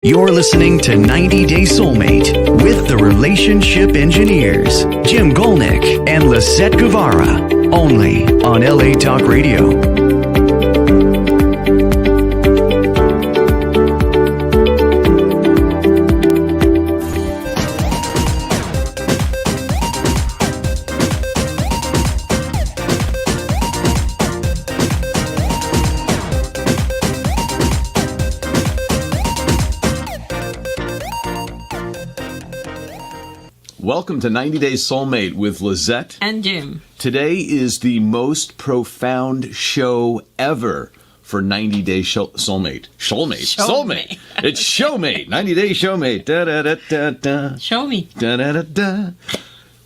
You're listening to 90 Day Soulmate with the Relationship Engineers, Jim Gulnick and Lisett Guevara, only on LA Talk Radio. Welcome to 90 Day Soulmate with Lisett and Jim. Today is the most profound show ever for 90 Day Soulmate. Soulmate. It's Showmate. 90 Day Showmate. Da, da, da, da, da. Show me. Da, da, da, da.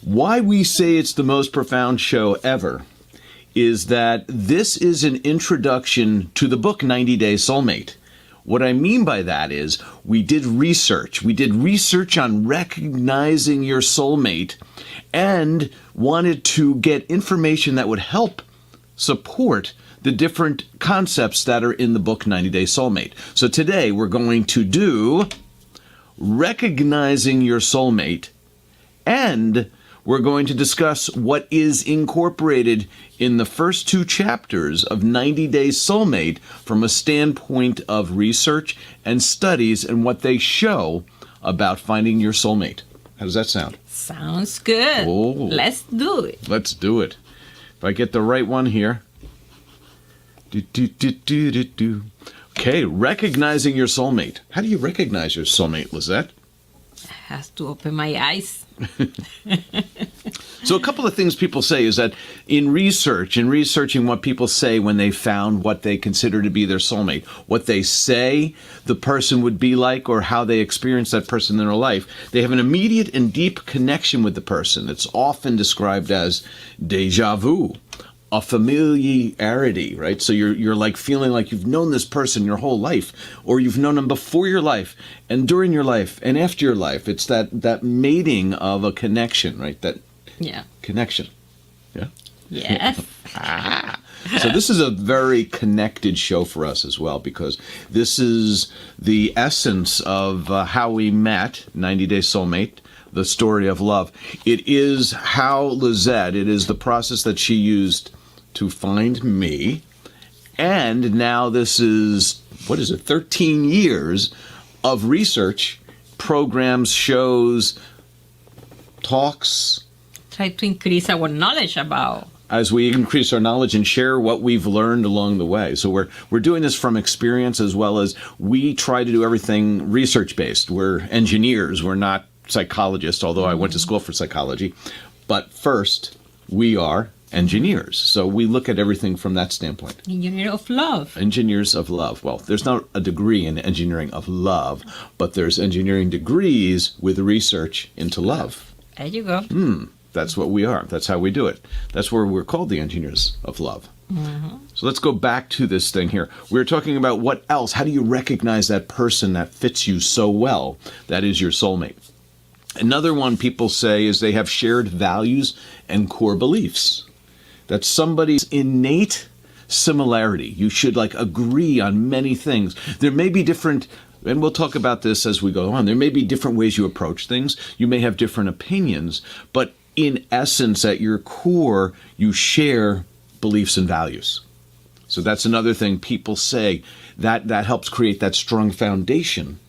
Why we say it's the most profound show ever is that this is an introduction to the book 90 Day Soulmate. What I mean by that is we did research. We did research on recognizing your soulmate and wanted to get information that would help support the different concepts that are in the book 90 Day Soulmate. So today we're going to do recognizing your soulmate, and we're going to discuss what is incorporated in the first two chapters of 90 Day Soulmate from a standpoint of research and studies and what they show about finding your soulmate. How does that sound? Sounds good. Oh. Let's do it. Let's do it. If I get the right one here. Okay, recognizing your soulmate. How do you recognize your soulmate, Lisett? I have to open my eyes. So a couple of things people say is that in researching what people say when they found what they consider to be their soulmate, what they say the person would be like or how they experience that person in their life, they have an immediate and deep connection with the person. It's often described as déjà vu, a familiarity, right? So you're like feeling like you've known this person your whole life, or you've known them before your life and during your life and after your life. It's that mating of a connection, right? That connection. Yeah? Yes. So this is a very connected show for us as well, because this is the essence of how we met, 90 Day Soulmate, the story of love. It is how Lisett, it is the process that she used to find me. And now this is, 13 years of research, programs, shows, talks. Try to increase our knowledge about. As we increase our knowledge and share what we've learned along the way. So we're doing this from experience, as well as we try to do everything research-based. We're engineers. We're not psychologists, although I went to school for psychology. But first, we are engineers. So we look at everything from that standpoint. Engineer of love. Engineers of love. Well, there's not a degree in engineering of love, but there's engineering degrees with research into love. There you go. That's what we are. That's how we do it. That's where we're called the engineers of love. Mm-hmm. So let's go back to this thing here. We're talking about what else. How do you recognize that person that fits you so well? That is your soulmate. Another one people say is they have shared values and core beliefs. That's somebody's innate similarity. You should agree on many things. There may be different, and we'll talk about this as we go on, there may be different ways you approach things. You may have different opinions, but in essence, at your core, you share beliefs and values. So that's another thing people say that helps create that strong foundation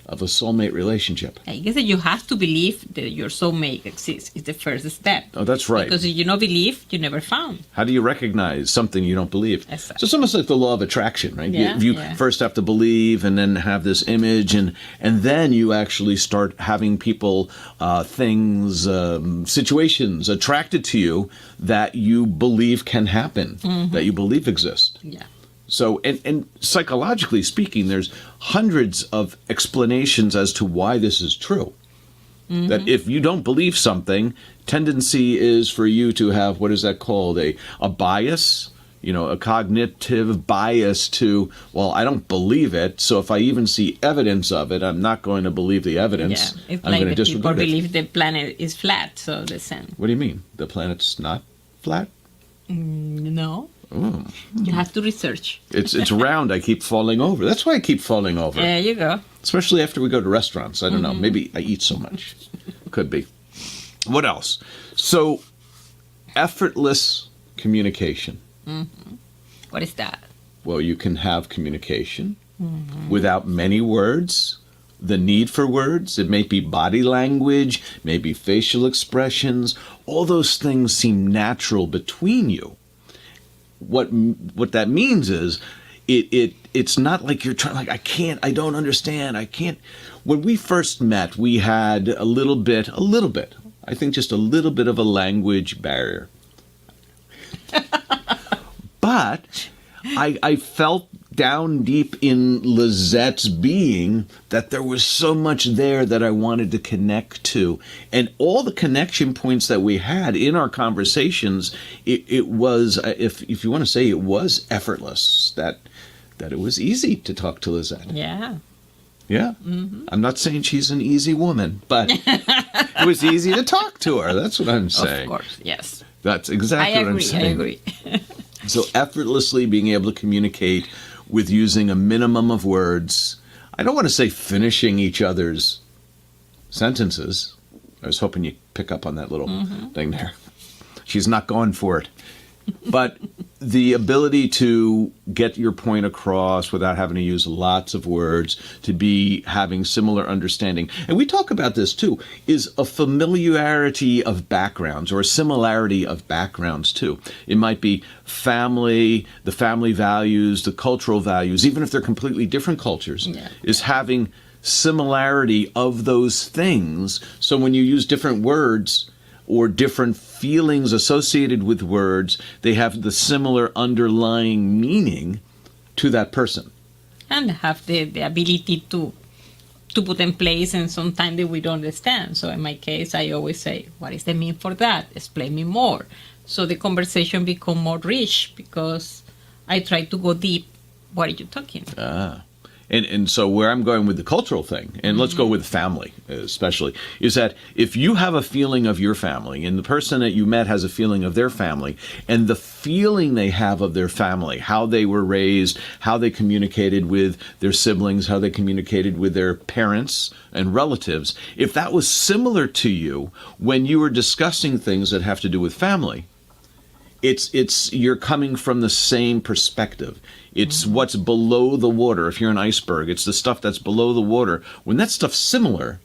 of a soulmate relationship. I guess that you have to believe that your soulmate exists is the first step. Oh, that's right. Because if you don't believe, you never found. How do you recognize something you don't believe? Exactly. So it's almost like the law of attraction, right? Yeah, you first have to believe and then have this image, and then you actually start having people, things, situations attracted to you that you believe can happen, that you believe exist. Yeah. So, and psychologically speaking, there's hundreds of explanations as to why this is true. That if you don't believe something, tendency is for you to have, what is that called? A bias, a cognitive bias to, well, I don't believe it, so if I even see evidence of it, I'm not going to believe the evidence. Yeah, it's I'm going to disregard people it. believe the planet is flat, so the same. What do you mean? The planet's not flat? No. You have to research. It's round. I keep falling over. That's why I keep falling over. There you go. Especially after we go to restaurants. I don't know. Maybe I eat so much. Could be. What else? So, effortless communication. What is that? Well, you can have communication without many words. The need for words. It may be body language, maybe facial expressions. All those things seem natural between you. What that means is it's not like you're trying, like, I don't understand, I can't. When we first met, we had a little bit, I think just a little bit of a language barrier. But I felt down deep in Lisett's being that there was so much there that I wanted to connect to. And all the connection points that we had in our conversations, it was, if you want to say, it was effortless, that it was easy to talk to Lisett. Yeah. Yeah. I'm not saying she's an easy woman, but it was easy to talk to her. That's what I'm saying. Of course, yes. That's exactly what I'm saying. I agree. So effortlessly being able to communicate with using a minimum of words. I don't want to say finishing each other's sentences. I was hoping you'd pick up on that little thing there. She's not going for it. But the ability to get your point across without having to use lots of words, to be having similar understanding. And we talk about this too, is a familiarity of backgrounds or a similarity of backgrounds too. It might be family, the family values, the cultural values, even if they're completely different cultures, is having similarity of those things. So when you use different words or different feelings associated with words, they have the similar underlying meaning to that person. And have the ability to put in place, and sometimes we don't understand. So in my case, I always say, what is the meaning for that? Explain me more. So the conversation become more rich because I try to go deep. What are you talking about? And so where I'm going with the cultural thing, and let's go with family especially, is that if you have a feeling of your family and the person that you met has a feeling of their family, and the feeling they have of their family, how they were raised, how they communicated with their siblings, how they communicated with their parents and relatives, if that was similar to you when you were discussing things that have to do with family, it's you're coming from the same perspective. It's what's below the water. If you're an iceberg, it's the stuff that's below the water. When that stuff's similar,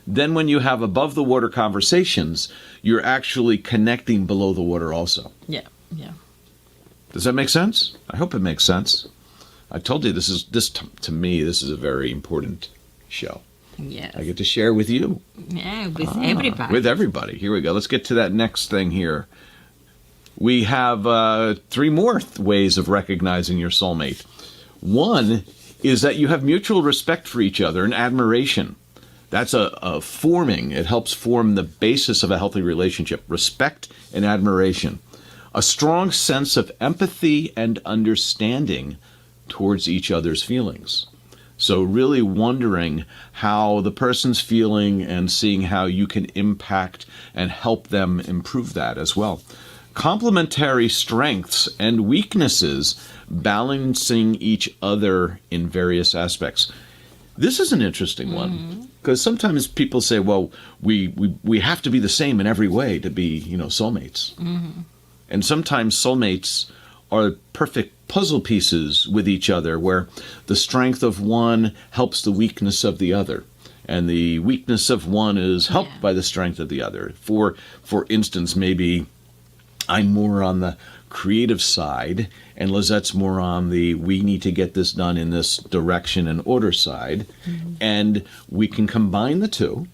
then when you have above the water conversations, you're actually connecting below the water also. Yeah. Does that make sense? I hope it makes sense. I told you to me, this is a very important show. Yes. I get to share with you. Yeah, with everybody. With everybody. Here we go. Let's get to that next thing here. We have 3 more ways of recognizing your soulmate. One is that you have mutual respect for each other and admiration. That's a forming. It helps form the basis of a healthy relationship. Respect and admiration. A strong sense of empathy and understanding towards each other's feelings. So really wondering how the person's feeling and seeing how you can impact and help them improve that as well. Complementary strengths and weaknesses, balancing each other in various aspects. This is an interesting one, because sometimes people say, well, we have to be the same in every way to be, soulmates. And sometimes soulmates are perfect puzzle pieces with each other, where the strength of one helps the weakness of the other. And the weakness of one is helped by the strength of the other. For instance, maybe I'm more on the creative side, and Lisett's more on the we need to get this done in this direction and order side. And we can combine the two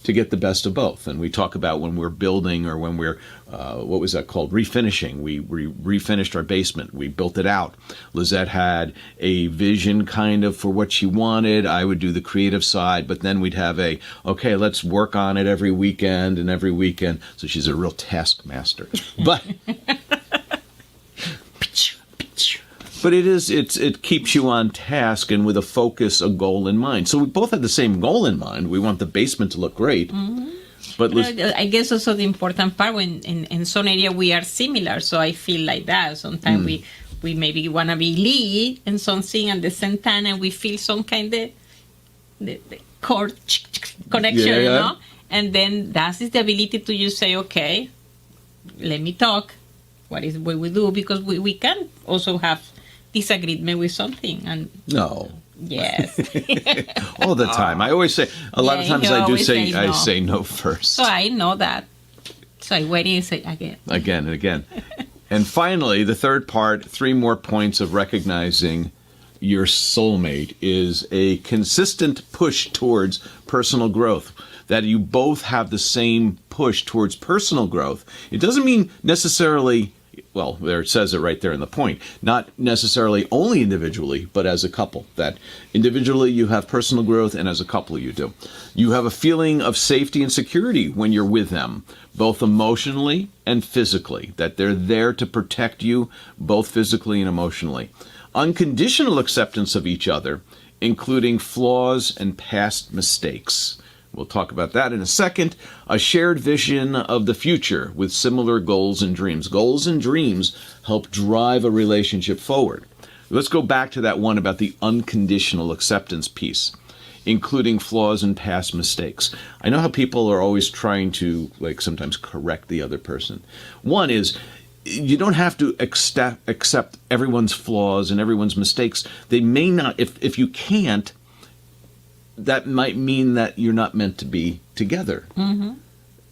to get the best of both. And we talk about when we're building, or when we're, what was that called? Refinishing. We refinished our basement. We built it out. Lisett had a vision kind of for what she wanted. I would do the creative side, but then we'd have okay, let's work on it every weekend and every weekend. So she's a real taskmaster. But it keeps you on task and with a focus, a goal in mind. So we both had the same goal in mind. We want the basement to look great. But I guess also the important part when in some area we are similar, so I feel like that. Sometimes we maybe want to be lead in something at the same time, and we feel some kind of the cord connection, Yeah. you know? And then that is the ability to just say, okay, let me talk. What is what we do? Because we can also have disagreement with something. And no. yes. All the time. I always say, a lot of times you I do always say, say I no. say no first. So I know that. So I wait and say again. Again and again. And finally, the third part, 3 more points of recognizing your soulmate is a consistent push towards personal growth. That you both have the same push towards personal growth. It doesn't mean necessarily, well, there it says it right there in the point, not necessarily only individually, but as a couple. That individually you have personal growth, and as a couple you do. You have a feeling of safety and security when you're with them, both emotionally and physically, that they're there to protect you, both physically and emotionally. Unconditional acceptance of each other, including flaws and past mistakes. We'll talk about that in a second. A shared vision of the future with similar goals and dreams. Goals and dreams help drive a relationship forward. Let's go back to that one about the unconditional acceptance piece, including flaws and past mistakes. I know how people are always trying to, like, sometimes correct the other person. One is, you don't have to accept everyone's flaws and everyone's mistakes. They may not, if you can't, that might mean that you're not meant to be together. Mm-hmm.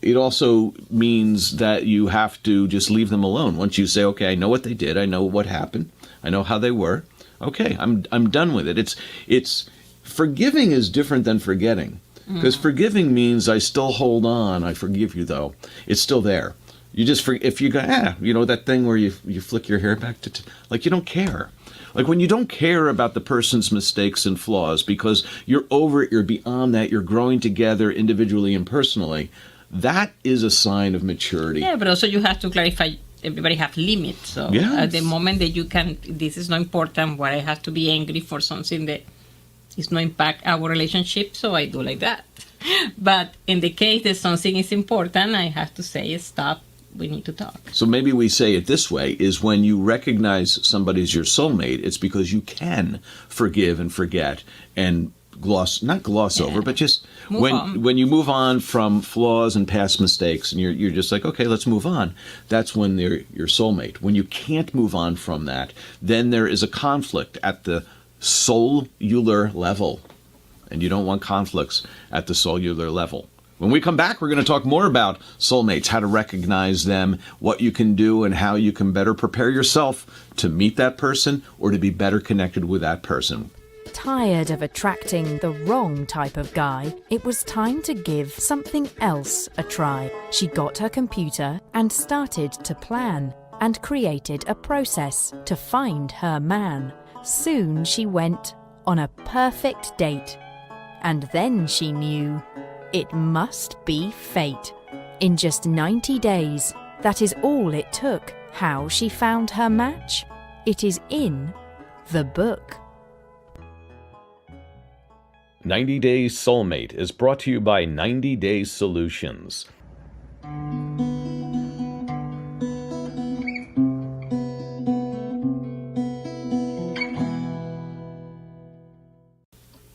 It also means that you have to just leave them alone. Once you say, okay, I know what they did, I know what happened, I know how they were, okay, I'm done with it. It's forgiving is different than forgetting. Because forgiving means I still hold on, I forgive you though. It's still there. You just, if you go, that thing where you flick your hair back to, like, you don't care. Like when you don't care about the person's mistakes and flaws because you're over it, you're beyond that, you're growing together individually and personally, that is a sign of maturity. Yeah, but also you have to clarify, everybody have limits. So at the moment that you can, this is not important, where I have to be angry for something that is not impact our relationship, so I do like that. But in the case that something is important, I have to say, stop. We need to talk. So maybe we say it this way, is when you recognize somebody's your soulmate, it's because you can forgive and forget and not gloss over, but just when you move on from flaws and past mistakes and you're just like, okay, let's move on. That's when they're your soulmate. When you can't move on from that, then there is a conflict at the cellular level. And you don't want conflicts at the cellular level. When we come back, we're going to talk more about soulmates, how to recognize them, what you can do, and how you can better prepare yourself to meet that person or to be better connected with that person. Tired of attracting the wrong type of guy, it was time to give something else a try. She got her computer and started to plan and created a process to find her man. Soon she went on a perfect date. And then she knew it must be fate. In just 90 days, that is all it took. How she found her match? It is in the book. 90 Days Soulmate is brought to you by 90 Days Solutions.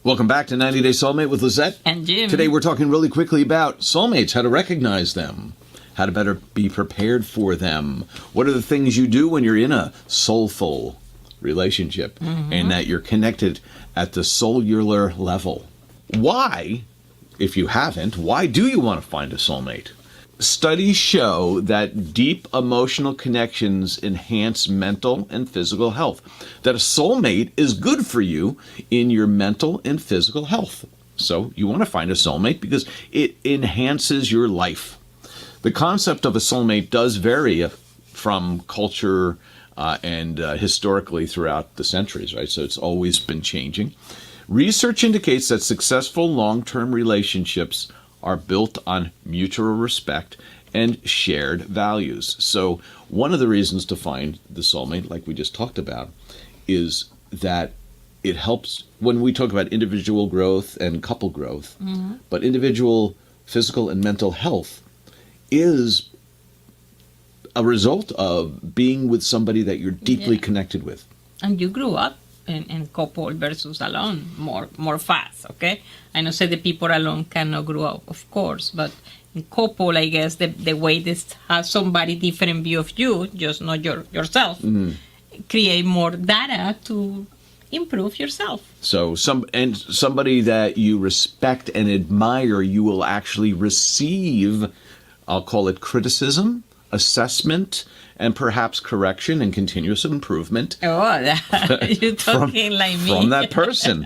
Welcome back to 90 Day Soulmate with Lisett and Jim. Today we're talking really quickly about soulmates, how to recognize them, how to better be prepared for them. What are the things you do when you're in a soulful relationship and that you're connected at the cellular level? Why, if you haven't, why do you want to find a soulmate? Studies show that deep emotional connections enhance mental and physical health. That a soulmate is good for you in your mental and physical health. So you want to find a soulmate because it enhances your life. The concept of a soulmate does vary from culture and historically throughout the centuries, right? So it's always been changing. Research indicates that successful long-term relationships are built on mutual respect and shared values. So one of the reasons to find the soulmate, like we just talked about, is that it helps when we talk about individual growth and couple growth, but individual physical and mental health is a result of being with somebody that you're deeply connected with. And you grew up in couple versus alone more fast, okay? I know say the people alone cannot grow up, of course, but in couple, I guess the way this has somebody different view of you, just not yourself, create more data to improve yourself. So somebody that you respect and admire, you will actually receive, I'll call it criticism, assessment, and perhaps correction and continuous improvement. Oh, you're talking like me. From that person.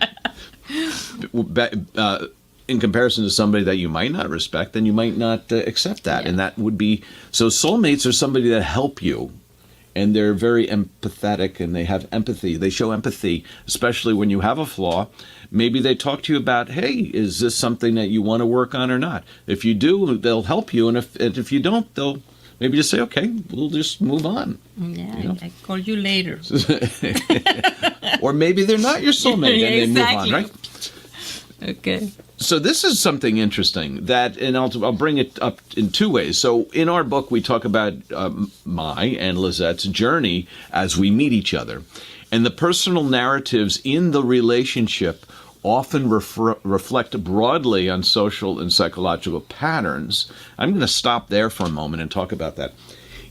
In comparison to somebody that you might not respect, then you might not accept that. Yeah. And that would be, so soulmates are somebody that help you. And they're very empathetic and they have empathy. They show empathy, especially when you have a flaw. Maybe they talk to you about, hey, is this something that you want to work on or not? If you do, they'll help you. And if you don't, they'll maybe just say, okay, we'll just move on. Yeah, You know? I call you later. Or maybe they're not your soulmate and they move on, right? Okay. So this is something interesting that, and I'll bring it up in two ways. So in our book, we talk about my and Lisette's journey as we meet each other. And the personal narratives in the relationship often reflect broadly on social and psychological patterns. I'm going to stop there for a moment and talk about that.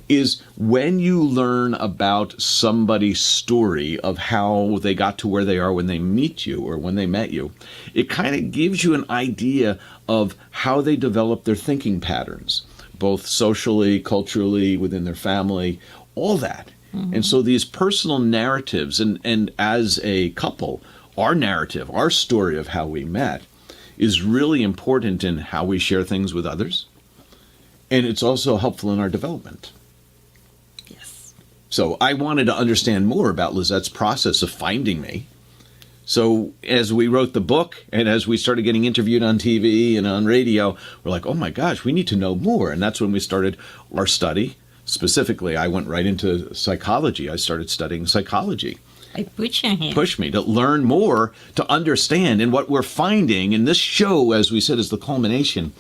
Is when you learn about somebody's story of how they got to where they are when they meet you or when they met you, it kind of gives you an idea of how they develop their thinking patterns, both socially, culturally, within their family, all that. And so these personal narratives, and as a couple, our narrative, our story of how we met is really important in how we share things with others. And it's also helpful in our development. So I wanted to understand more about Lisette's process of finding me. So as we wrote the book and as we started getting interviewed on TV and on radio, we're like, oh my gosh, we need to know more. And that's when we started our study. Specifically, I went right into psychology. I started studying psychology. I push him. Push me to learn more, to understand. And what we're finding, and this show, as we said, is the culmination,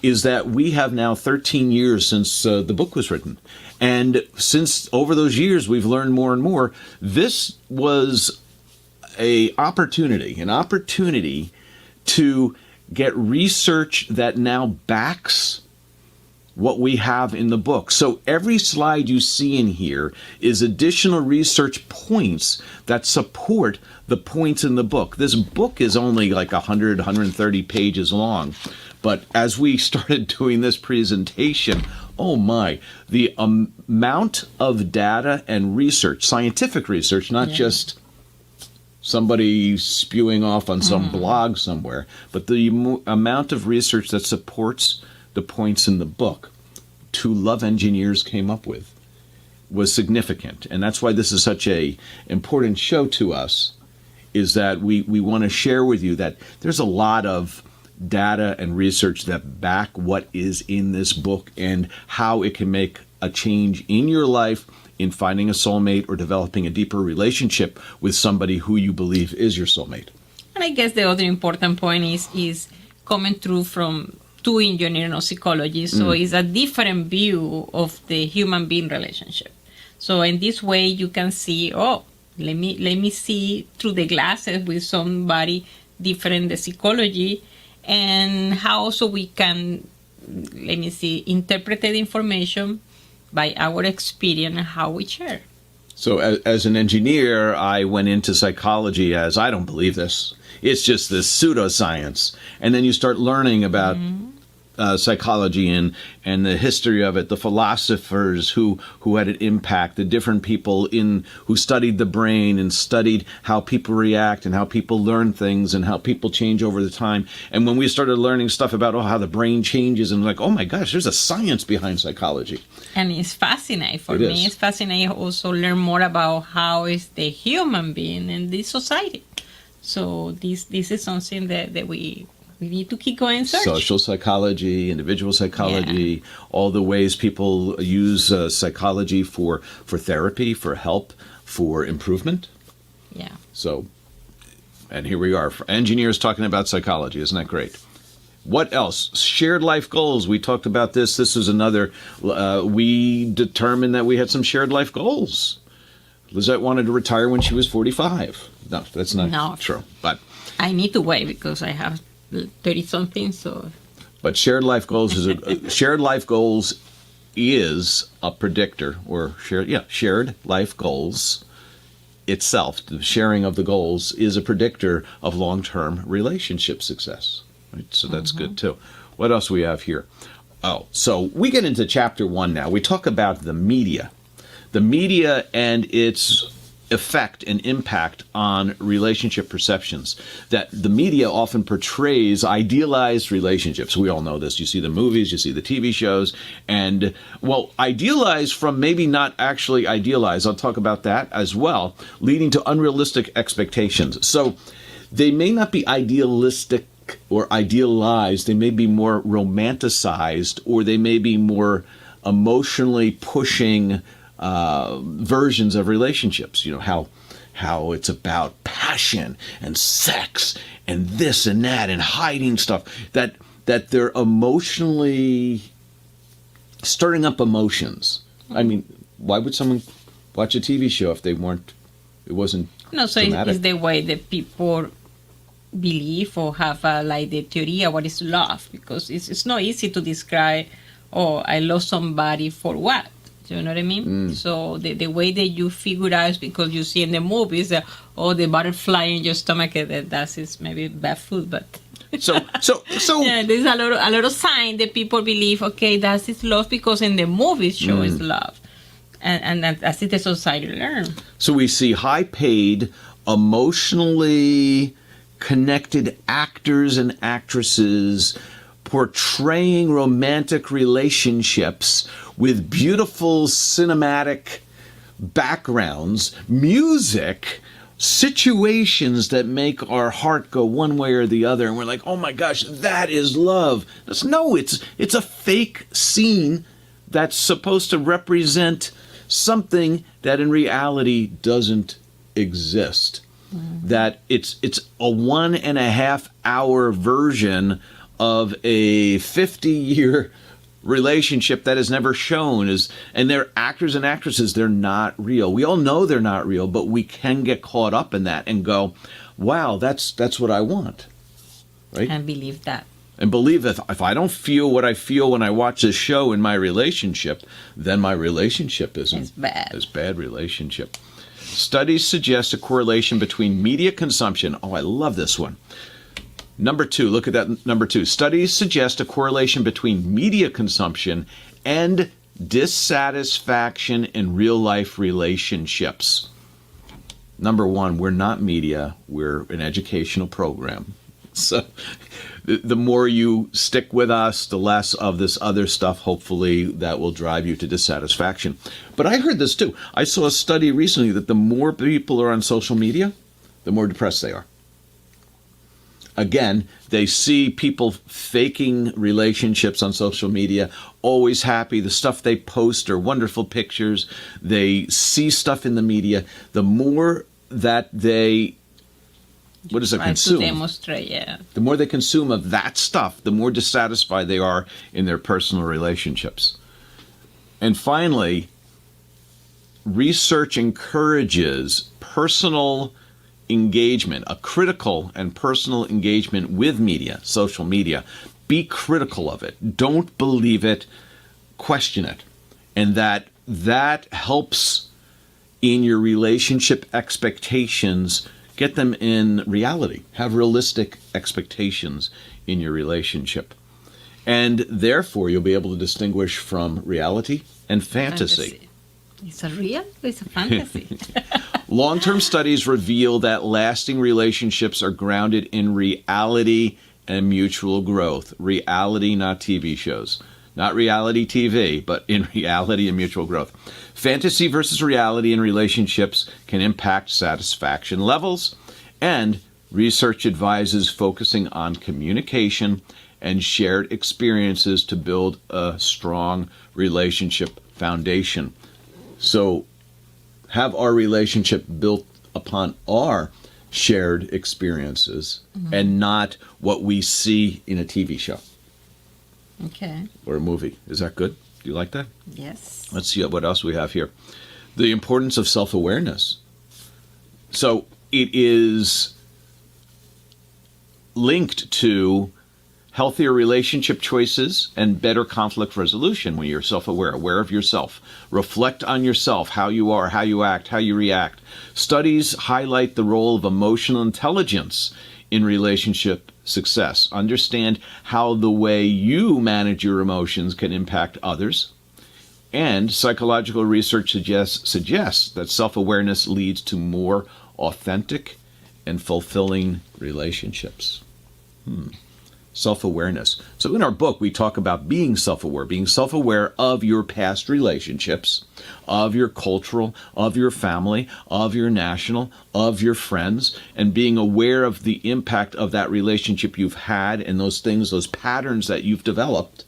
is that we have now 13 years since the book was written. And since over those years, we've learned more and more. This was an opportunity to get research that now backs what we have in the book. So every slide you see in here is additional research points that support the points in the book. This book is only like 100, 130 pages long. But as we started doing this presentation, oh my, the amount of data and research, scientific research, not just somebody spewing off on some blog somewhere, but the amount of research that supports the points in the book two love engineers came up with was significant. And that's why this is such a important show to us, is that we want to share with you that there's a lot of data and research that back what is in this book and how it can make a change in your life in finding a soulmate or developing a deeper relationship with somebody who you believe is your soulmate. And I guess the other important point is coming through from two engineering or psychologists, so it's a different view of the human being relationship. So in this way, you can see, let me see through the glasses with somebody different the psychology, and how also we can, interpret the information by our experience and how we share. So as an engineer, I went into psychology as, I don't believe this. It's just this pseudoscience. And then you start learning about psychology and the history of it, the philosophers who had an impact, the different people who studied the brain and studied how people react and how people learn things and how people change over the time. And when we started learning stuff about how the brain changes, and like, oh my gosh, there's a science behind psychology. And it's fascinating for me. It's fascinating also learn more about how is the human being in this society. So this is something that we need to keep going and search. Social psychology, individual psychology, all the ways people use psychology for therapy, for help, for improvement. Yeah. So, and here we are, engineers talking about psychology. Isn't that great? What else? Shared life goals. We talked about this. This is another. We determined that we had some shared life goals. Lisett wanted to retire when she was 45. No, that's not true. But I need to wait because I have 30-something, so... But shared life goals is a predictor, or shared life goals itself, the sharing of the goals, is a predictor of long-term relationship success. Right? So that's good too. What else we have here? Oh, so we get into chapter 1 now. We talk about the media and its effect and impact on relationship perceptions. That the media often portrays idealized relationships. We all know this. You see the movies, you see the TV shows, and, well, idealized from maybe not actually idealized. I'll talk about that as well, leading to unrealistic expectations. So they may not be idealistic or idealized. They may be more romanticized, or they may be more emotionally pushing versions of relationships. You know, how it's about passion and sex and this and that and hiding stuff, that they're emotionally stirring up emotions. I mean, why would someone watch a TV show if it wasn't dramatic? It's the way that people believe or have like the theory of what is love, because it's not easy to describe, I love somebody for what. Do you know what I mean? So the way that you figure out is because you see in the movies that, the butterfly in your stomach, that is maybe bad food, but... So yeah, there's a lot of sign that people believe, okay, that is love because in the movies show is love. And that's it the society learn. So we see high-paid, emotionally connected actors and actresses portraying romantic relationships with beautiful cinematic backgrounds, music, situations that make our heart go one way or the other, and we're like, oh my gosh, that is love. No, it's a fake scene that's supposed to represent something that in reality doesn't exist. That it's a 1.5 hour version of a 50-year relationship that is never shown, and they're actors and actresses. They're not real. We all know they're not real, but we can get caught up in that and go, wow, that's what I want, right? And believe that. And believe that if I don't feel what I feel when I watch this show in my relationship, then my relationship isn't as bad relationship. Studies suggest a correlation between media consumption. Oh, I love this one. Number 2, look at that, number 2. Studies suggest a correlation between media consumption and dissatisfaction in real-life relationships. Number 1, we're not media, we're an educational program. So the more you stick with us, the less of this other stuff, hopefully, that will drive you to dissatisfaction. But I heard this too. I saw a study recently that the more people are on social media, the more depressed they are. Again, they see people faking relationships on social media, always happy. The stuff they post are wonderful pictures. They see stuff in the media. The more that they consume? To demonstrate, yeah. The more they consume of that stuff, the more dissatisfied they are in their personal relationships. And finally, research encourages personal engagement, a critical and personal engagement with media, social media. Be critical of it. Don't believe it. Question it. And that helps in your relationship expectations. Get them in reality. Have realistic expectations in your relationship. And therefore, you'll be able to distinguish from reality and fantasy. It's a real? It's a fantasy. Long-term studies reveal that lasting relationships are grounded in reality and mutual growth. Reality, not TV shows. Not reality TV, but in reality and mutual growth. Fantasy versus reality in relationships can impact satisfaction levels, and research advises focusing on communication and shared experiences to build a strong relationship foundation. So have our relationship built upon our shared experiences and not what we see in a TV show Okay. or a movie. Is that good? Do you like that? Yes. Let's see what else we have here. The importance of self-awareness. So it is linked to healthier relationship choices and better conflict resolution when you're self-aware, aware of yourself. Reflect on yourself, how you are, how you act, how you react. Studies highlight the role of emotional intelligence in relationship success. Understand how the way you manage your emotions can impact others. And psychological research suggests that self-awareness leads to more authentic and fulfilling relationships. Self-awareness. So in our book, we talk about being self-aware of your past relationships, of your cultural, of your family, of your national, of your friends, and being aware of the impact of that relationship you've had and those things, those patterns that you've developed,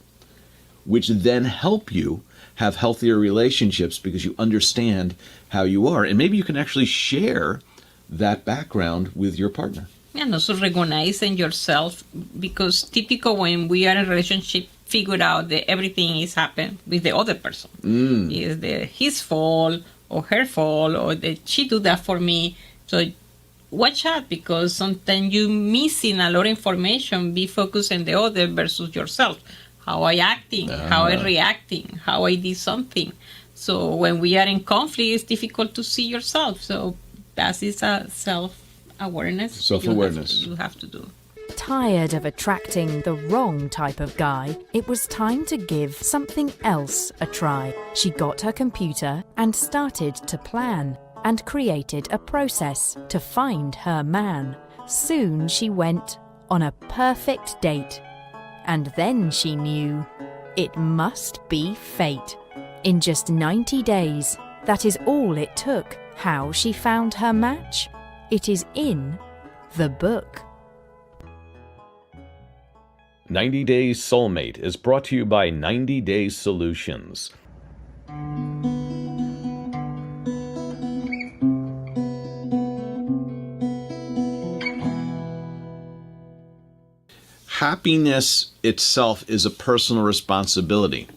which then help you have healthier relationships because you understand how you are. And maybe you can actually share that background with your partner. And also recognizing yourself, because typical when we are in a relationship, figure out that everything is happening with the other person. Is his fault or her fault, or that she do that for me. So watch out, because sometimes you missing a lot of information. Be focused on the other versus yourself. How I acting, how I reacting, how I did something. So when we are in conflict, it's difficult to see yourself. So that is a self-awareness. Self-awareness. You have to do. Tired of attracting the wrong type of guy, it was time to give something else a try. She got her computer and started to plan and created a process to find her man. Soon she went on a perfect date. And then she knew it must be fate. In just 90 days, that is all it took. How she found her match? It is in the book. 90 Days Soulmate is brought to you by 90 Days Solutions. Happiness itself is a personal responsibility.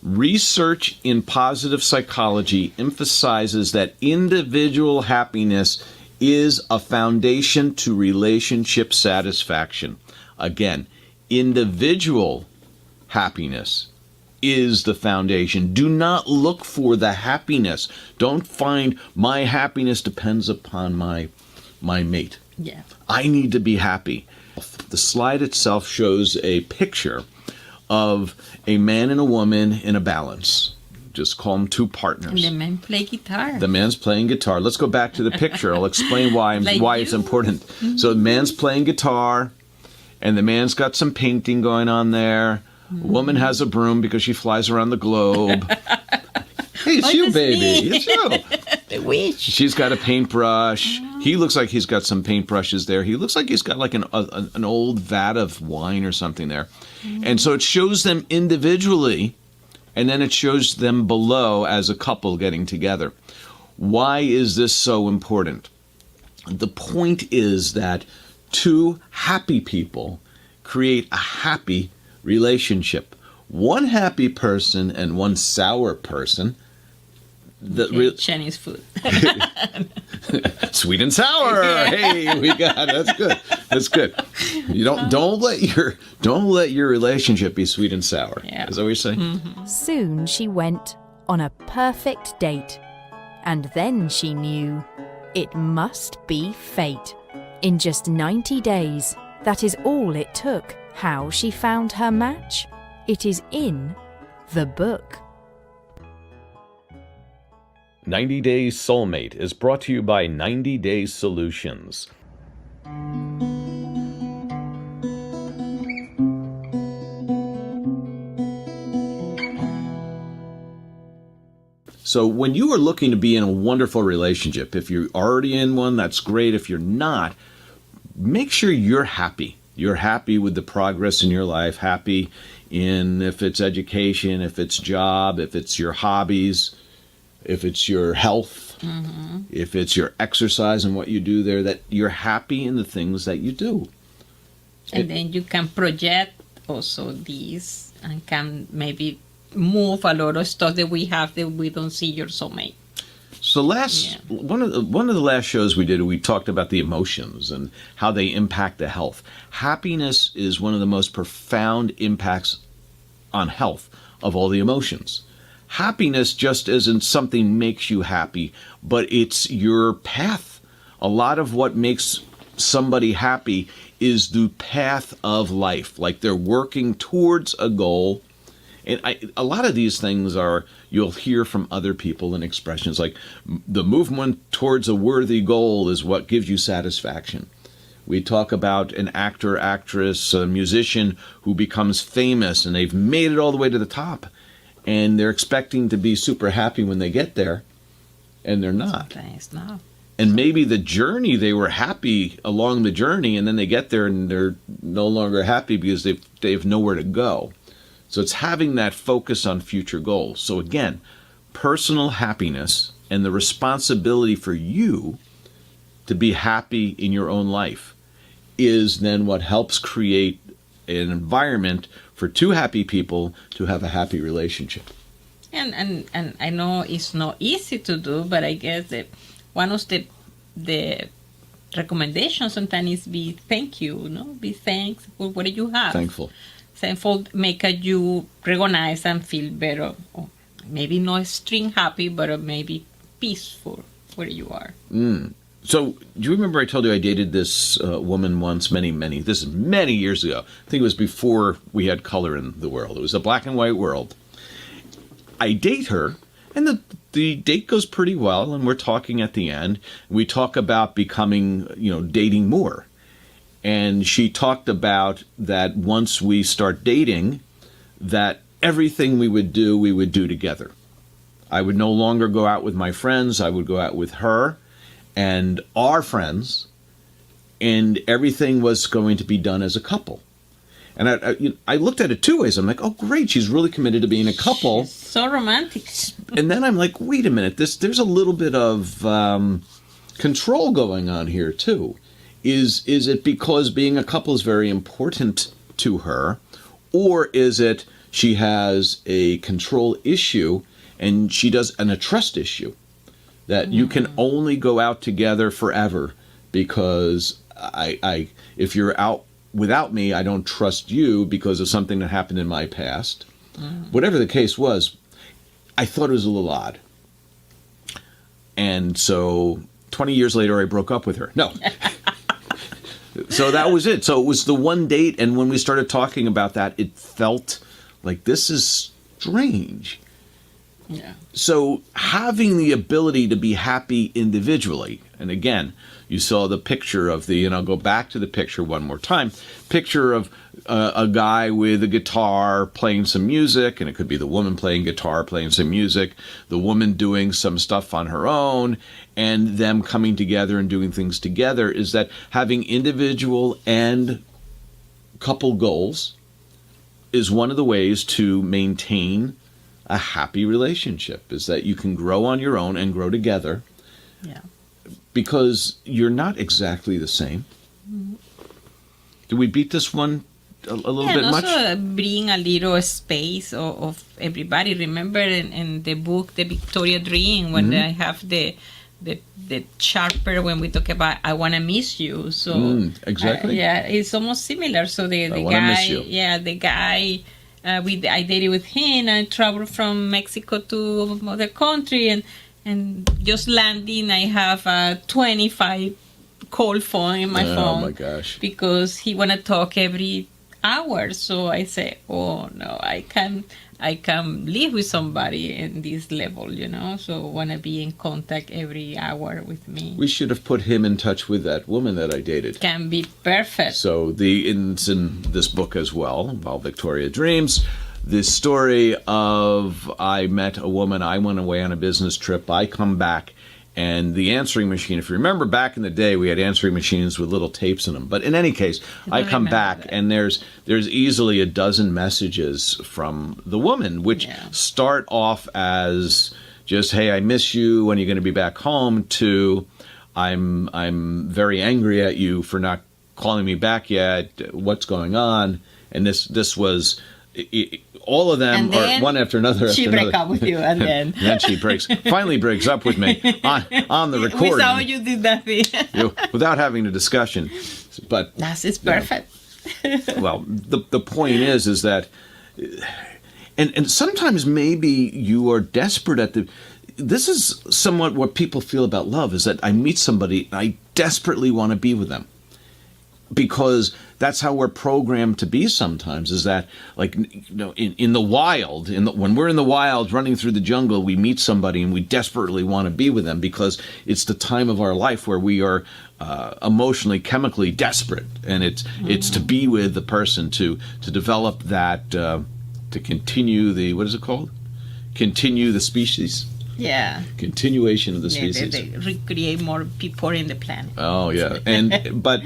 Research in positive psychology emphasizes that individual happiness is a foundation to relationship satisfaction. Again, individual happiness is the foundation. Do not look for the happiness. Don't find my happiness depends upon my mate. Yeah. I need to be happy. The slide itself shows a picture of a man and a woman in a balance. Just call them two partners. And the men play guitar. The man's playing guitar. Let's go back to the picture. I'll explain why it's important. So the man's playing guitar, and the man's got some painting going on there. Woman has a broom because she flies around the globe. Hey, it's you, baby. It's you. The witch. She's got a paintbrush. He looks like he's got some paintbrushes there. He looks like he's got like an old vat of wine or something there. And so it shows them individually, and then it shows them below as a couple getting together. Why is this so important? The point is that two happy people create a happy relationship. One happy person and one sour person. Chinese food. Sweet and sour. Hey, we got it. That's good. That's good. You don't let your relationship be sweet and sour. Yeah. Is that what you're saying? Mm-hmm. Soon she went on a perfect date. And then she knew it must be fate. In just 90 days, that is all it took. How she found her match? It is in the book. 90 Days Soulmate is brought to you by 90 Days Solutions. So when you are looking to be in a wonderful relationship, if you're already in one, that's great. If you're not, make sure you're happy. You're happy with the progress in your life, happy in if it's education, if it's job, if it's your hobbies, if it's your health, if it's your exercise and what you do there, that you're happy in the things that you do. And then you can project also these and can maybe move a lot of stuff that we have that we don't see your soulmate. So one of the last shows we did, we talked about the emotions and how they impact the health. Happiness is one of the most profound impacts on health of all the emotions. Happiness just isn't something makes you happy, but it's your path. A lot of what makes somebody happy is the path of life, like they're working towards a goal. And a lot of these things are, you'll hear from other people in expressions like the movement towards a worthy goal is what gives you satisfaction. We talk about an actor, actress, a musician who becomes famous and they've made it all the way to the top. And they're expecting to be super happy when they get there, and they're not. Sometimes not. And maybe the journey, they were happy along the journey, and then they get there and they're no longer happy because they have nowhere to go. So it's having that focus on future goals. So again, personal happiness and the responsibility for you to be happy in your own life is then what helps create an environment for two happy people to have a happy relationship. And I know it's not easy to do, but I guess that one of the recommendations sometimes is be thank you, be thanks for what you have. Thankful make you recognize and feel better. Or maybe not extreme happy, but maybe peaceful where you are. So, do you remember I told you I dated this woman once, this is many years ago. I think it was before we had color in the world. It was a black and white world. I date her, and the date goes pretty well, and we're talking at the end. We talk about becoming, dating more. And she talked about that once we start dating, that everything we would do together. I would no longer go out with my friends. I would go out with her and our friends, and everything was going to be done as a couple. And I looked at it two ways. I'm like, oh, great, she's really committed to being a couple. She's so romantic. And then I'm like, wait a minute, there's a little bit of control going on here too. Is it because being a couple is very important to her, or is it she has a control issue and a trust issue? That you can only go out together forever because if you're out without me, I don't trust you because of something that happened in my past. Whatever the case was, I thought it was a little odd. And so 20 years later, I broke up with her. No. So that was it. So it was the one date, and when we started talking about that, it felt like this is strange. Yeah. So having the ability to be happy individually, and again, you saw the picture of and I'll go back to the picture one more time, picture of a guy with a guitar playing some music, and it could be the woman playing guitar, playing some music, the woman doing some stuff on her own, and them coming together and doing things together, is that having individual and couple goals is one of the ways to maintain a happy relationship, is that you can grow on your own and grow together. Yeah. Because you're not exactly the same. Did we beat this one a little bit much? And also bring a little space of everybody. Remember in the book, The Victoria Dream, when I have the chapter when we talk about I want to miss you. So exactly. It's almost similar. So the guy, I dated with him. I traveled from Mexico to other country, and just landing, I have 25 call phone in my phone. Oh my gosh! Because he wanna talk every hour. So I say, oh no, I can live with somebody in this level, So wanna be in contact every hour with me. We should have put him in touch with that woman that I dated. Can be perfect. So it's in this book as well, about Victoria Dreams. This story of I met a woman, I went away on a business trip, I come back, and the answering machine, if you remember back in the day, we had answering machines with little tapes in them. But in any case, I come back, and there's easily a dozen messages from the woman, which start off as just, hey, I miss you, when are you going to be back home, to I'm very angry at you for not calling me back yet, what's going on? And this was, all of them are one after another. She breaks up with you, and then she finally breaks up with me on the recording. We saw you did that thing. Without having a discussion. But it's perfect. Well, the point is that, and sometimes maybe you are desperate this is somewhat what people feel about love, is that I meet somebody and I desperately want to be with them. Because that's how we're programmed to be sometimes, is that, like, in the wild, when we're in the wild running through the jungle, we meet somebody and we desperately want to be with them because it's the time of our life where we are emotionally, chemically desperate. And it's to be with the person, to develop that, to continue the, what is it called? Continue the species. Yeah. Continuation of the species. They recreate more people in the planet. Oh, yeah. But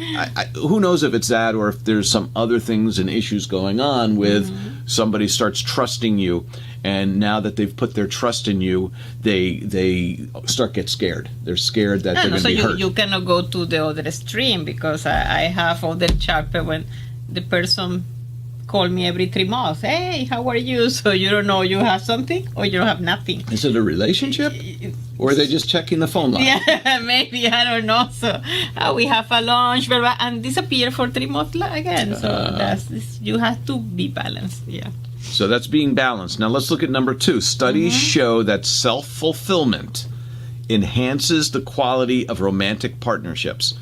who knows if it's that, or if there's some other things and issues going on with somebody starts trusting you, and now that they've put their trust in you, they get scared. They're scared that they're going to be hurt. You cannot go to the other extreme, because I have other chapter when the person call me every 3 months. Hey, how are you? So you don't know you have something or you don't have nothing. Is it a relationship? Or are they just checking the phone line? Yeah, maybe. I don't know. So we have a lunch, blah, blah, and disappear for 3 months again. So you have to be balanced. Yeah. So that's being balanced. Now let's look at number 2. Studies show that self-fulfillment enhances the quality of romantic partnerships.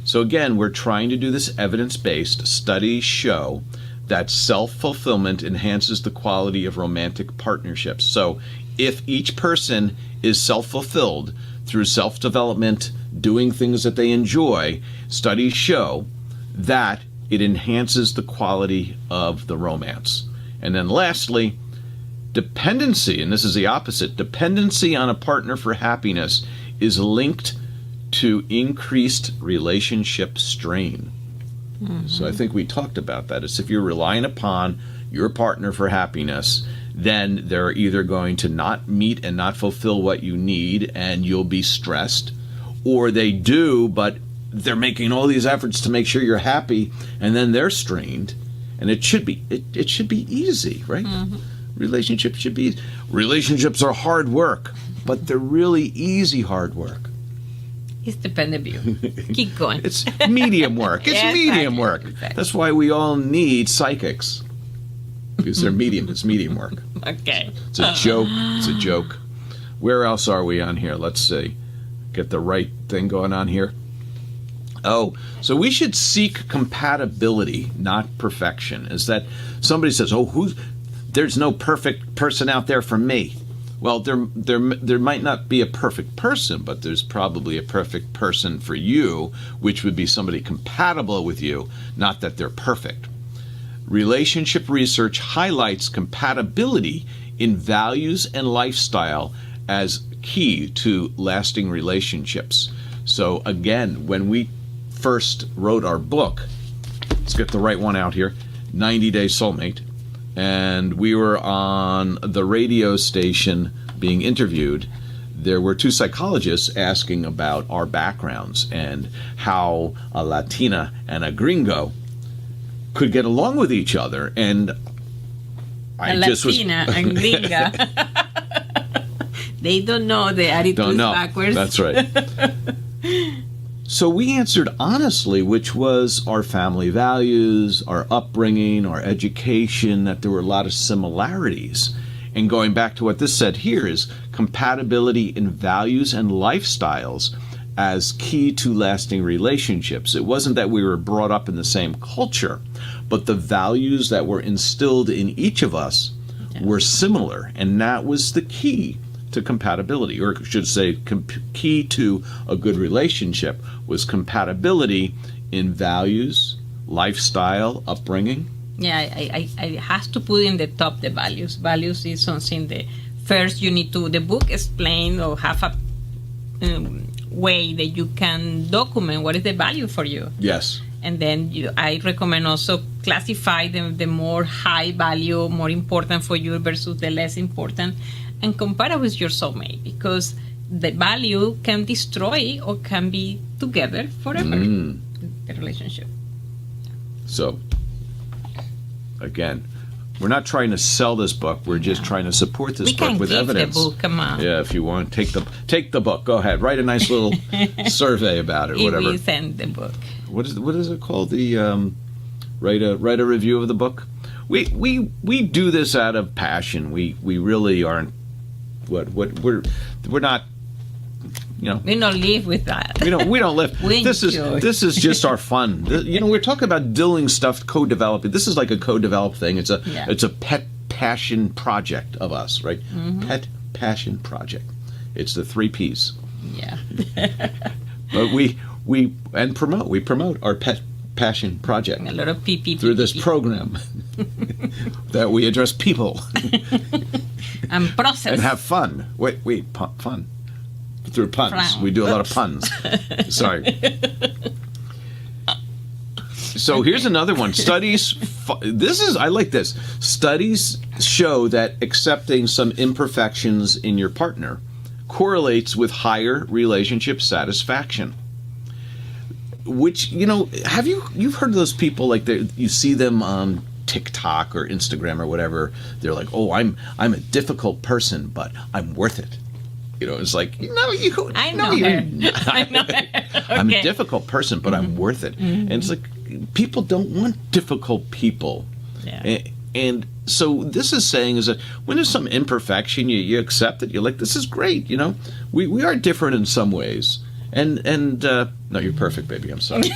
So again, we're trying to do this evidence-based. Studies show that self-fulfillment enhances the quality of romantic partnerships. So if each person is self-fulfilled through self-development, doing things that they enjoy, studies show that it enhances the quality of the romance. And then lastly, dependency, and this is the opposite, dependency on a partner for happiness is linked to increased relationship strain. So I think we talked about that. It's if you're relying upon your partner for happiness, then they're either going to not meet and not fulfill what you need, and you'll be stressed, or they do, but they're making all these efforts to make sure you're happy, and then they're strained. And it should be easy, right? Relationships are hard work, but they're really easy hard work. It's dependent view. Keep going. It's medium work. It's medium work. Exactly. That's why we all need psychics. Because they're medium. It's medium work. Okay. It's a joke. It's a joke. Where else are we on here? Let's see. Get the right thing going on here. Oh, so we should seek compatibility, not perfection. Is that somebody says, there's no perfect person out there for me. Well, there might not be a perfect person, but there's probably a perfect person for you, which would be somebody compatible with you, not that they're perfect. Relationship research highlights compatibility in values and lifestyle as key to lasting relationships. So again, when we first wrote our book, let's get the right one out here, 90 Day Soulmate, and we were on the radio station being interviewed, there were 2 psychologists asking about our backgrounds and how a Latina and a gringo could get along with each other. And Latina and gringa. They don't know the attitude backwards. That's right. So we answered honestly, which was our family values, our upbringing, our education, that there were a lot of similarities. And going back to what this said here is compatibility in values and lifestyles as key to lasting relationships. It wasn't that we were brought up in the same culture, but the values that were instilled in each of us were similar, and that was the key to compatibility, or I should say key to a good relationship was compatibility in values, lifestyle, upbringing. Yeah, I have to put in the top the values. Values is something that first you need to, the book explain or have a way that you can document what is the value for you. Yes. And then I recommend also classify the more high value, more important for you versus the less important. and compare it with your soulmate, because the value can destroy or can be together forever, the relationship. So, again, we're not trying to sell this book. We're just trying to support this book with evidence. The book, come on. Yeah, if you want, take the book. Go ahead. Write a nice little survey about it, whatever. We send the book. What is it called? The write a review of the book. We do this out of passion. We really aren't. We're not. You know, we don't live with that. We don't live. This is just our fun. We're talking about doing stuff, co-developing. This is like a co-developed thing. It's a pet passion project of us, right? Mm-hmm. Pet passion project. It's the 3 Ps. Yeah. But we promote our pet passion project. A lot of PP through this program that we address people and process and have fun. Fun. Through puns. We do a lot of puns. Sorry. So here's another one. I like this. Studies show that accepting some imperfections in your partner correlates with higher relationship satisfaction. Which, you've heard of those people, like you see them on TikTok or Instagram or whatever. They're like, "Oh, I'm a difficult person, but I'm worth it." It's like, I know her. I'm a difficult person, but I'm worth it. Mm-hmm. And it's like, people don't want difficult people. Yeah. And so this is saying is that when there's some imperfection, you accept it. You're like, this is great. We are different in some ways. And no, you're perfect, baby. I'm sorry.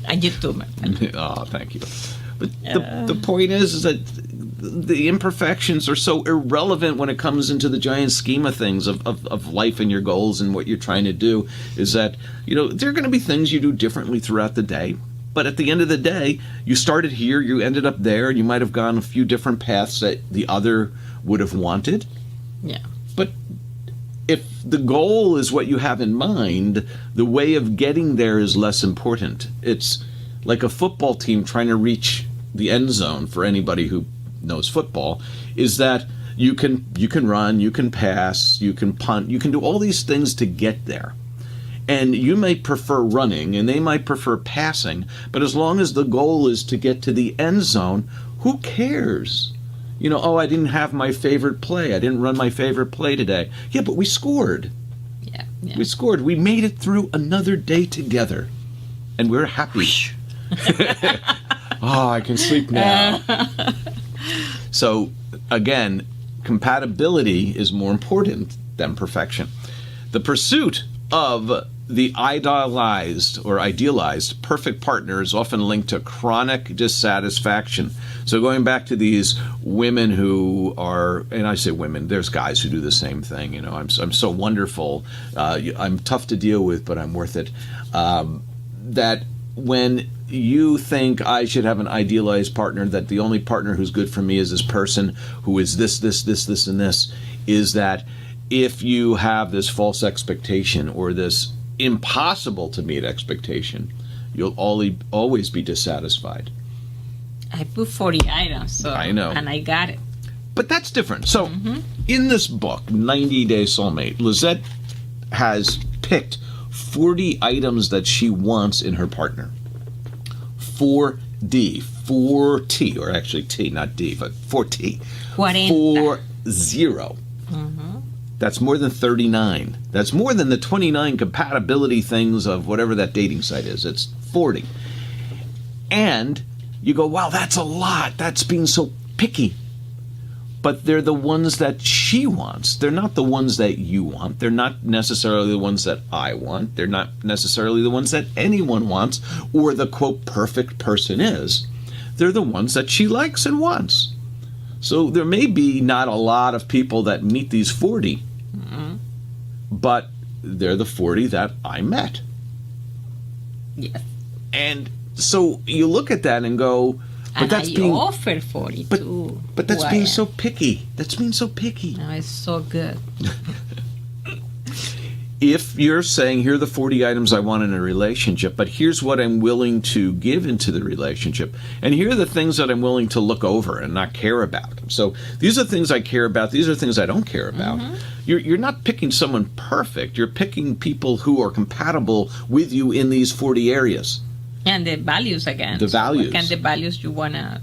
And you too, man. Oh, thank you. But the point is that the imperfections are so irrelevant when it comes into the giant scheme of things of life and your goals and what you're trying to do. Is that there are going to be things you do differently throughout the day, but at the end of the day, you started here, you ended up there, and you might have gone a few different paths that the other would have wanted. Yeah. But if the goal is what you have in mind, the way of getting there is less important. It's like a football team trying to reach the end zone, for anybody who knows football, is that you can run, you can pass, you can punt, you can do all these things to get there. And you may prefer running and they might prefer passing, but as long as the goal is to get to the end zone, who cares? I didn't have my favorite play. I didn't run my favorite play today. Yeah, but we scored. Yeah. We scored. We made it through another day together. And we're happy. Oh, I can sleep now. So, again, compatibility is more important than perfection. The pursuit of the idealized perfect partner is often linked to chronic dissatisfaction. So going back to these women who are, and I say women, there's guys who do the same thing. I'm so wonderful. I'm tough to deal with, but I'm worth it. That when you think I should have an idealized partner, that the only partner who's good for me is this person who is this, and this, is that if you have this false expectation or this impossible to meet expectation, you'll always be dissatisfied. I put 40 items, so I know. And I got it. But that's different. So in this book, 90 Day Soulmate, Lisett has picked 40 items that she wants in her partner. 4D, 4T, or actually T, not D, but 4T. 40. That's more than 39. That's more than the 29 compatibility things of whatever that dating site is. It's 40. And you go, wow, that's a lot. That's being so picky. But they're the ones that she wants. They're not the ones that you want. They're not necessarily the ones that I want. They're not necessarily the ones that anyone wants or the, quote, perfect person is. They're the ones that she likes and wants. So there may be not a lot of people that meet these 40, but they're the 40 that I met. Yes. And so you look at that and go, but and that's I being offer 42. But that's being so picky. That's being so picky. No, it's so good. if you're saying, here are the 40 items I want in a relationship, but here's what I'm willing to give into the relationship, and here are the things that I'm willing to look over and not care about. So these are things I care about. These are things I don't care about. You're not picking someone perfect. You're picking people who are compatible with you in these 40 areas. And the values again. The values. What kind of values you want to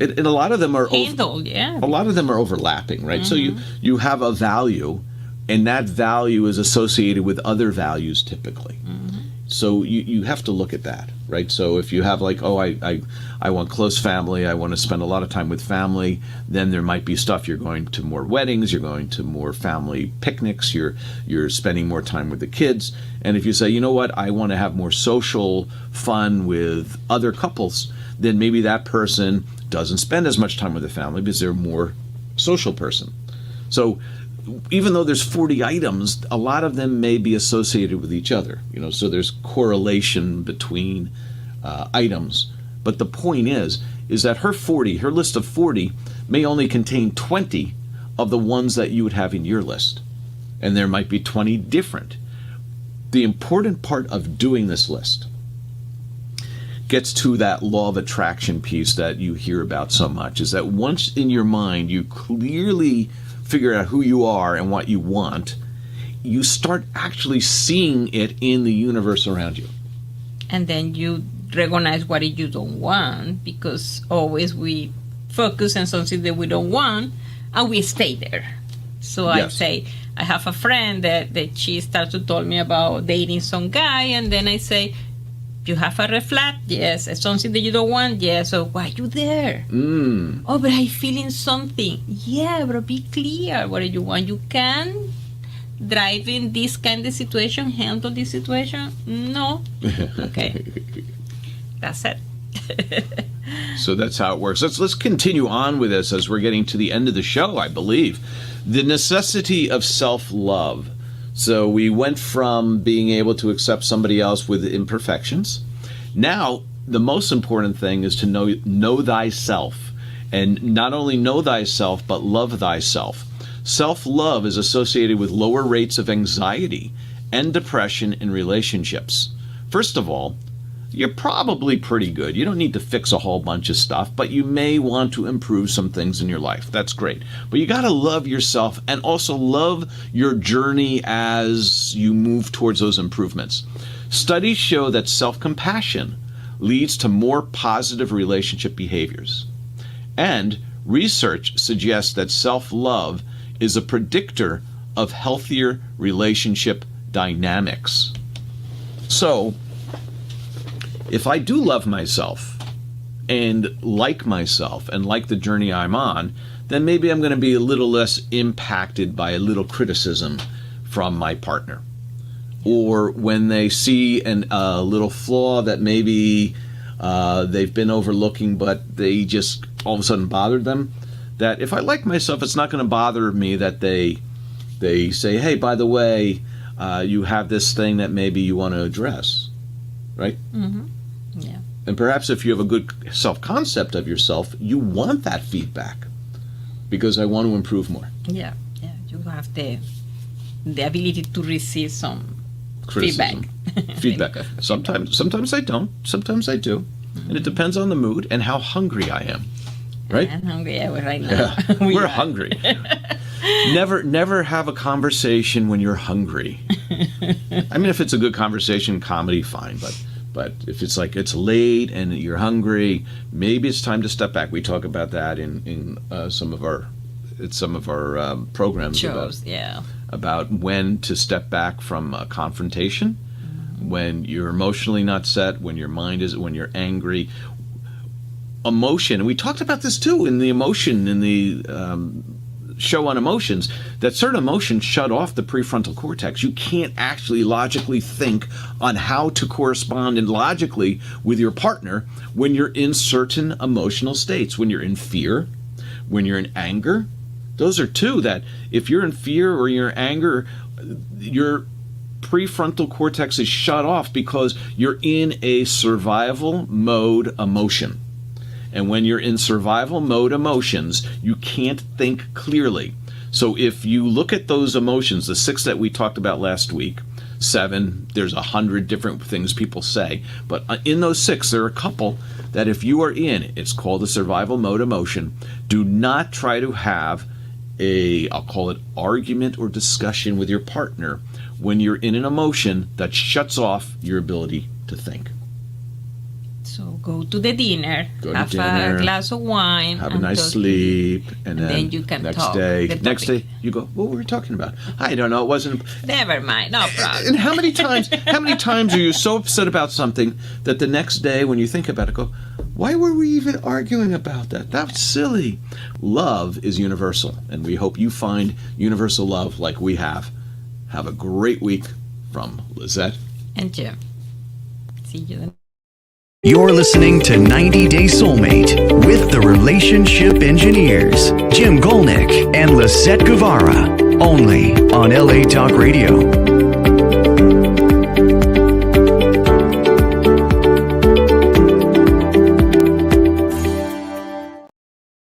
and a lot of them are handle, a lot of them are overlapping, right? So you have a value, and that value is associated with other values typically. So you have to look at that, right? So if you have like, I want close family, I want to spend a lot of time with family, then there might be stuff, you're going to more weddings, you're going to more family picnics, you're spending more time with the kids. And if you say, you know what, I want to have more social fun with other couples, then maybe that person doesn't spend as much time with the family because they're a more social person. So even though there's 40 items, a lot of them may be associated with each other, so there's correlation between items. But the point is that her list of 40 may only contain 20 of the ones that you would have in your list. And there might be 20 different. The important part of doing this list gets to that law of attraction piece that you hear about so much, is that once in your mind you clearly figure out who you are and what you want, you start actually seeing it in the universe around you. And then you recognize what you don't want, because always we focus on something that we don't want and we stay there. So Yes. I say, I have a friend that she started to tell me about dating some guy, and then I say, you have a red flag? Yes. It's something that you don't want? Yes. So why are you there? Oh, but I'm feeling something. Yeah, but be clear what you want. You can drive in this kind of situation, handle this situation? No. Okay. That's it. So that's how it works. Let's continue on with this as we're getting to the end of the show, I believe. The necessity of self-love. So we went from being able to accept somebody else with imperfections. Now, the most important thing is to know thyself. And not only know thyself, but love thyself. Self-love is associated with lower rates of anxiety and depression in relationships. First of all, you're probably pretty good. You don't need to fix a whole bunch of stuff, but you may want to improve some things in your life. That's great. But you got to love yourself and also love your journey as you move towards those improvements. Studies show that self-compassion leads to more positive relationship behaviors. And research suggests that self-love is a predictor of healthier relationship dynamics. So, if I do love myself and like the journey I'm on, then maybe I'm going to be a little less impacted by a little criticism from my partner. Or when they see a little flaw that maybe they've been overlooking, but they just all of a sudden bothered them, that if I like myself, it's not going to bother me that they say, hey, by the way, you have this thing that maybe you want to address, right? Mm-hmm. Yeah. And perhaps if you have a good self-concept of yourself, you want that feedback because I want to improve more. Yeah. You have the ability to receive some Criticism. Feedback. Sometimes I don't. Sometimes I do. And it depends on the mood and how hungry I am. Right? I'm hungry right now. Yeah. We're hungry. Never have a conversation when you're hungry. I mean, if it's a good conversation, comedy, fine. But if it's like it's late and you're hungry, maybe it's time to step back. We talk about that in some of our programs. Shows, about when to step back from a confrontation, when you're emotionally not set, when you're angry. Emotion, and we talked about this too in the show on emotions, that certain emotions shut off the prefrontal cortex. You can't actually logically think on how to correspond and logically with your partner when you're in certain emotional states, when you're in fear, when you're in anger. Those are two that if you're in fear or you're in anger, your prefrontal cortex is shut off because you're in a survival mode emotion. And when you're in survival mode emotions, you can't think clearly. So if you look at those emotions, the 6 that we talked about last week, 7, there's 100 different things people say, but in those 6, there are a couple that if you are in, it's called a survival mode emotion. Do not try to have I'll call it argument or discussion with your partner when you're in an emotion that shuts off your ability to think. So go to the dinner, Go to have dinner, a glass of wine, have a and nice talk. sleep, and then you can next talk. day The next topic. day you go, what were we talking about? I don't know, it wasn't. Never mind, no problem. And how many times are you so upset about something that the next day when you think about it, go, why were we even arguing about that? That's silly. Love is universal, and we hope you find universal love like we have. Have a great week from Lisett And Jim, see you then. You're listening to 90 Day Soulmate with the Relationship Engineers, Jim Gulnick and Lisett Guevara, only on LA Talk Radio.